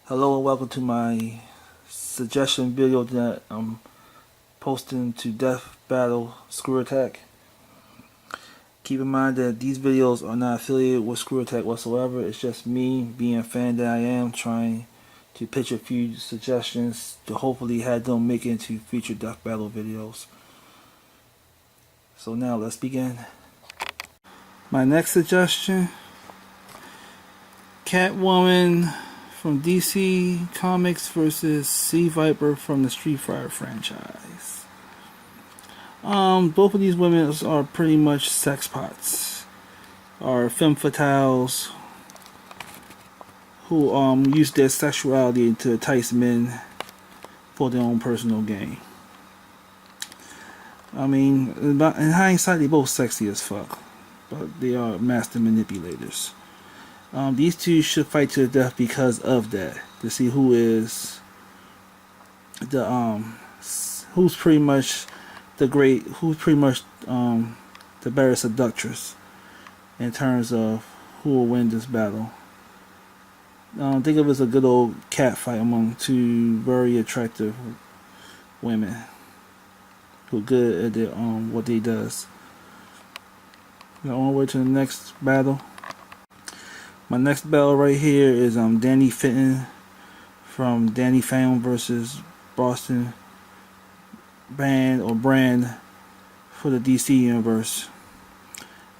Hello and welcome to my suggestion video that I'm posting to Death Battle Screwattack. Keep in mind that these videos are not affiliated with Screwattack whatsoever. It's just me being a fan that I am, trying to pitch a few suggestions to hopefully have them make it into future Death Battle videos. So now let's begin. My next suggestion, Catwoman from DC Comics versus Sea Viper from the Street Fighter franchise. Both of these women are pretty much sex pots, are femme fatales who use their sexuality to entice men for their own personal gain. I mean, in hindsight, they both sexy as fuck, but they are master manipulators. These two should fight to the death because of that, to see who is the who's pretty much the better seductress in terms of who will win this battle. Think of it as a good old cat fight among two very attractive women who are good at their what they does. Now onward to the next battle. My next battle right here is Danny Fenton from Danny Phantom versus Boston Brand for the DC universe.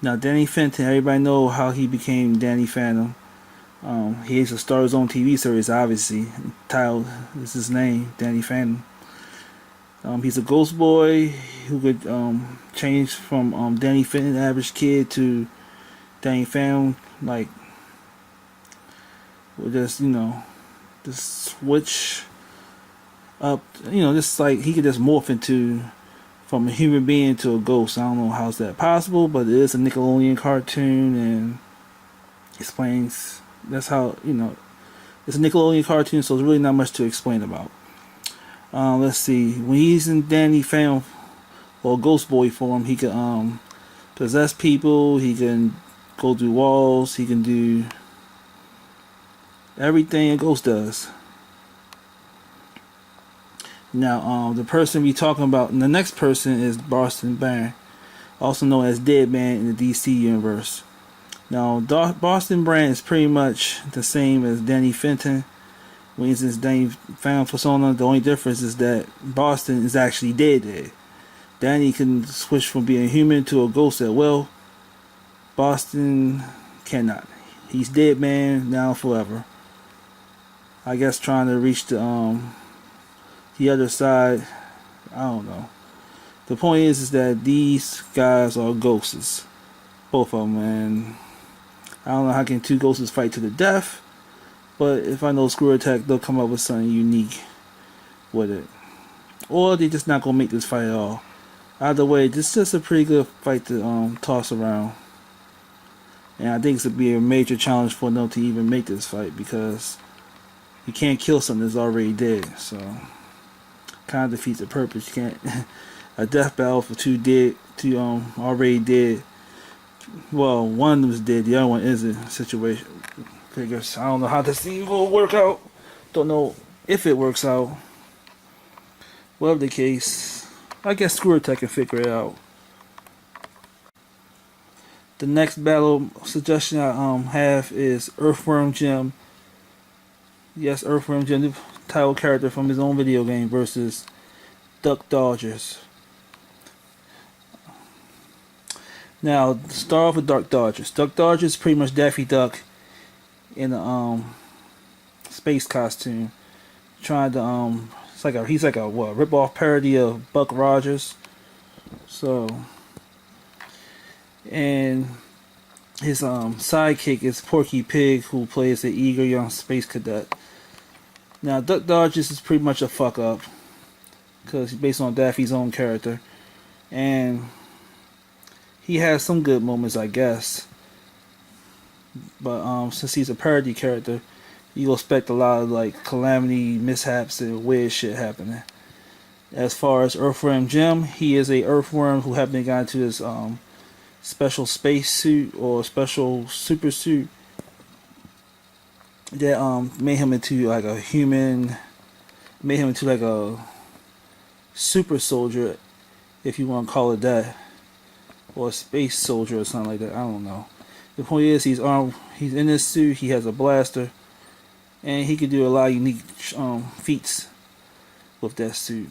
Now Danny Fenton, everybody know how he became Danny Phantom. He is a star of his own TV series, obviously. Titled is his name, Danny Phantom. He's a ghost boy who could change from Danny Fenton, average kid, to Danny Phantom, like with just just switch up, just like he could just morph into from a human being to a ghost. I don't know how's that possible, but it is a Nickelodeon cartoon and explains that's how it's a Nickelodeon cartoon, so there's really not much to explain about. Let's see, when he's in Danny Phantom or Ghost Boy form, he can possess people, he can go through walls, he can do everything a ghost does. Now, the person we talking about, and the next person is Boston Brand, also known as Deadman in the DC universe. Now, Boston Brand is pretty much the same as Danny Fenton. When he's in Danny Phantom persona, the only difference is that Boston is actually dead. Danny can switch from being human to a ghost at will. Boston cannot. He's Deadman now forever. I guess trying to reach the other side. I don't know. The point is that these guys are ghosts, both of them, and I don't know how can two ghosts fight to the death. But if I know Screwattack, they'll come up with something unique with it, or they just not gonna make this fight at all. Either way, this is just a pretty good fight to toss around, and I think it's gonna be a major challenge for them to even make this fight, because you can't kill something that's already dead, so kind of defeats the purpose. You can't a death battle for two already dead. Well, one was dead, the other one isn't. Situation. Figures. I don't know how this thing will work out. Don't know if it works out. Whatever the case, I guess Screwattack can figure it out. The next battle suggestion I have is Earthworm Jim. Yes, Earthworm Jim, the title character from his own video game, versus Duck Dodgers. Now, start off with Duck Dodgers. Duck Dodgers is pretty much Daffy Duck in a space costume, trying to he's like a rip-off parody of Buck Rogers. So, and his sidekick is Porky Pig, who plays the eager young space cadet. Now, Duck Dodgers is pretty much a fuck up because he's based on Daffy's own character, and he has some good moments, I guess. But since he's a parody character, you expect a lot of like calamity, mishaps, and weird shit happening. As far as Earthworm Jim, he is a earthworm who happened to get into his special space suit or special super suit that made him into like a human, made him into like a super soldier, if you want to call it that, or a space soldier or something like that. I don't know. The point is, he's armed. He's in this suit. He has a blaster, and he can do a lot of unique feats with that suit.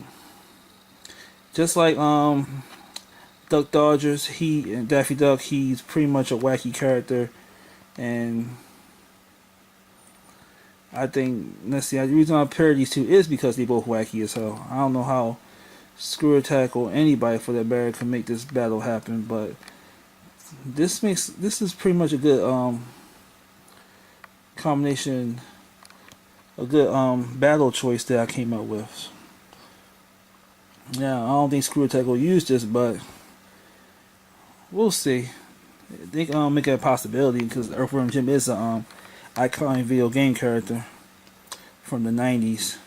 Just like Duck Dodgers, he and Daffy Duck, he's pretty much a wacky character, and I think, let's see, the reason I pair these two is because they both wacky as hell. I don't know how Screwattack or anybody for that matter can make this battle happen, but this is pretty much a good combination, a good battle choice that I came up with. Yeah, I don't think Screwattack will use this, but we'll see. They can make it a possibility because Earthworm Jim is a iconic video game character from the 90s.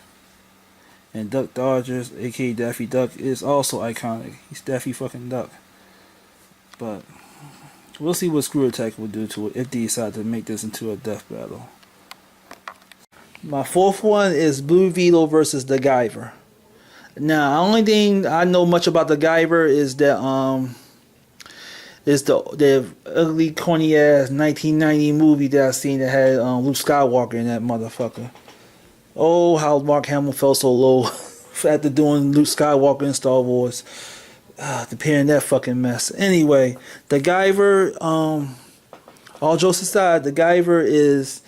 And Duck Dodgers, aka Daffy Duck, is also iconic. He's Daffy fucking Duck. But we'll see what Screwattack will do to it if they decide to make this into a death battle. My fourth one is Blue Beetle versus the Guyver. Now, the only thing I know much about the Guyver is that is the ugly, corny ass 1990 movie that I seen that had Luke Skywalker in that motherfucker. Oh, how Mark Hamill felt so low after doing Luke Skywalker in Star Wars. Preparing that fucking mess. Anyway, the Guyver, all jokes aside, the Guyver is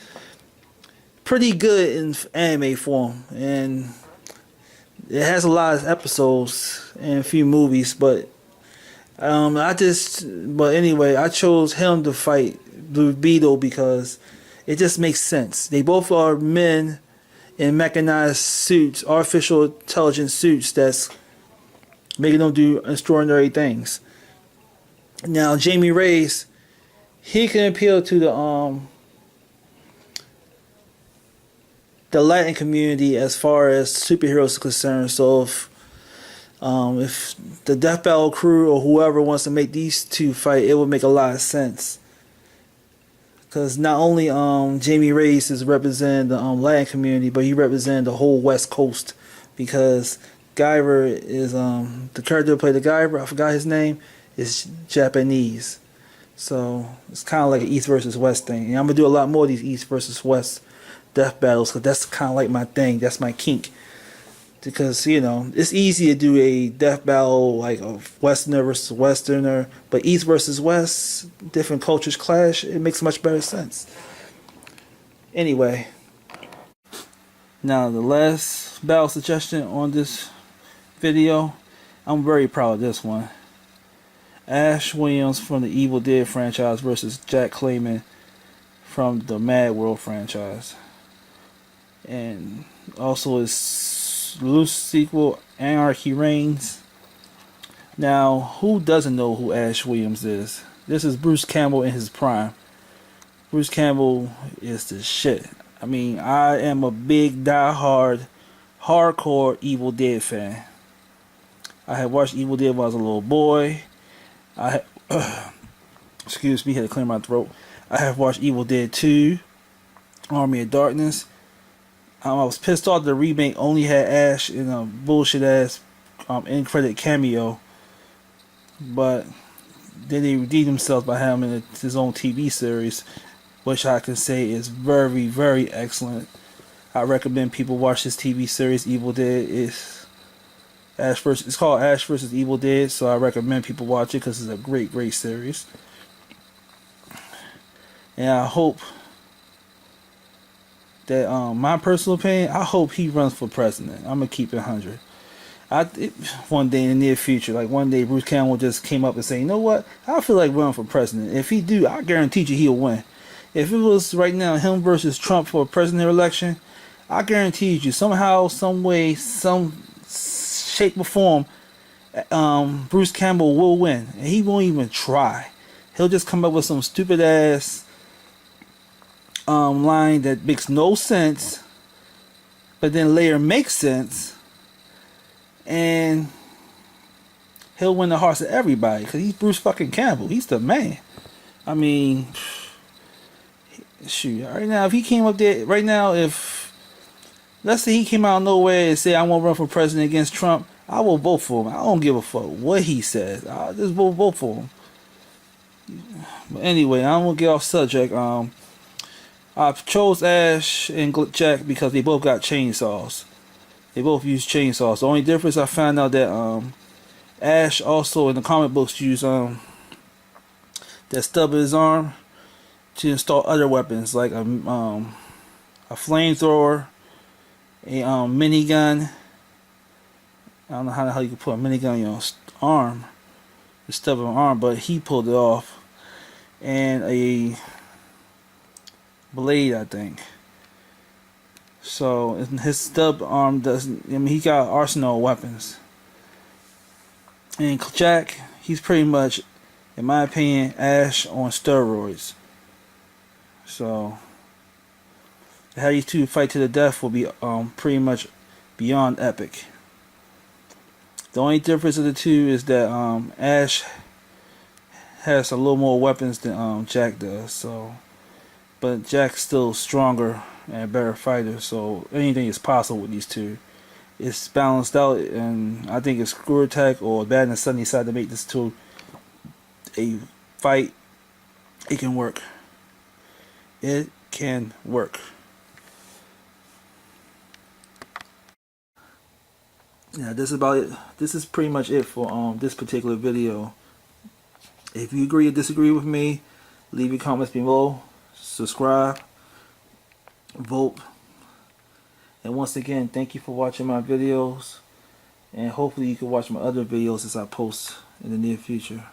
pretty good in anime form, and it has a lot of episodes and a few movies, but anyway, I chose him to fight Blue Beetle because it just makes sense. They both are men in mechanized suits, artificial intelligence suits that's making them do extraordinary things. Now, Jamie Reyes, he can appeal to the Latin community as far as superheroes is concerned. So if the Death Battle crew or whoever wants to make these two fight, it would make a lot of sense. Because not only Jamie Reyes is representing the Latin community, but he represents the whole West Coast. Because Guyver is the character who played the Guyver, I forgot his name, is Japanese. So it's kind of like an East versus West thing. And I'm gonna do a lot more of these East versus West death battles because that's kind of like my thing. That's my kink. Because, you know, it's easy to do a death battle like a Westerner versus Westerner, but East versus West, different cultures clash, it makes much better sense. Anyway, now the last battle suggestion on this video, I'm very proud of this one. Ash Williams from the Evil Dead franchise versus Jack Clayman from the Mad World franchise. And also his loose sequel, Anarchy Reigns. Now, who doesn't know who Ash Williams is? This is Bruce Campbell in his prime. Bruce Campbell is the shit. I mean, I am a big hardcore Evil Dead fan. I had watched Evil Dead when I was a little boy. Excuse me, had to clear my throat. I have watched Evil Dead 2, Army of Darkness. I was pissed off the remake only had Ash in a bullshit ass end credit cameo, but then they redeemed themselves by having him in his own TV series, which I can say is very, very excellent. I recommend people watch this TV series. Evil Dead is it's called Ash vs. Evil Dead, so I recommend people watch it because it's a great, great series. And I hope that my personal opinion, I hope he runs for president. I'm gonna keep it 100. One day in the near future, like one day Bruce Campbell just came up and say, you know what, I feel like running for president. If he do, I guarantee you he'll win. If it was right now him versus Trump for a presidential election, I guarantee you somehow, some way, some shape or form, Bruce Campbell will win, and he won't even try. He'll just come up with some stupid ass line that makes no sense, but then later makes sense, and he'll win the hearts of everybody because he's Bruce fucking Campbell. He's the man. I mean, shoot, right now, if he came up there, right now, if, let's say he came out of nowhere and said, I want to run for president against Trump, I will vote for him. I don't give a fuck what he says. I'll just vote for him. But anyway, I won't get off subject. I chose Ash and Jack because they both got chainsaws. They both use chainsaws. The only difference I found out that Ash also in the comic books used that stub of his arm to install other weapons like a flamethrower, a minigun. I don't know how the hell you can put a minigun on your arm, the stub of an arm, but he pulled it off. And a blade, I think. So his stub arm doesn't. I mean, he got an arsenal of weapons. And Jack, he's pretty much, in my opinion, Ash on steroids. So how these two fight to the death will be pretty much beyond epic. The only difference of the two is that Ash has a little more weapons than Jack does. So, but Jack's still stronger and a better fighter. So anything is possible with these two. It's balanced out, and I think if Screwattack or BATINTHESUN decide to make this to a fight, it can work. It can work. Yeah, this is about it. This is pretty much it for this particular video. If you agree or disagree with me, leave your comments below. Subscribe, vote, and once again, thank you for watching my videos, and hopefully you can watch my other videos as I post in the near future.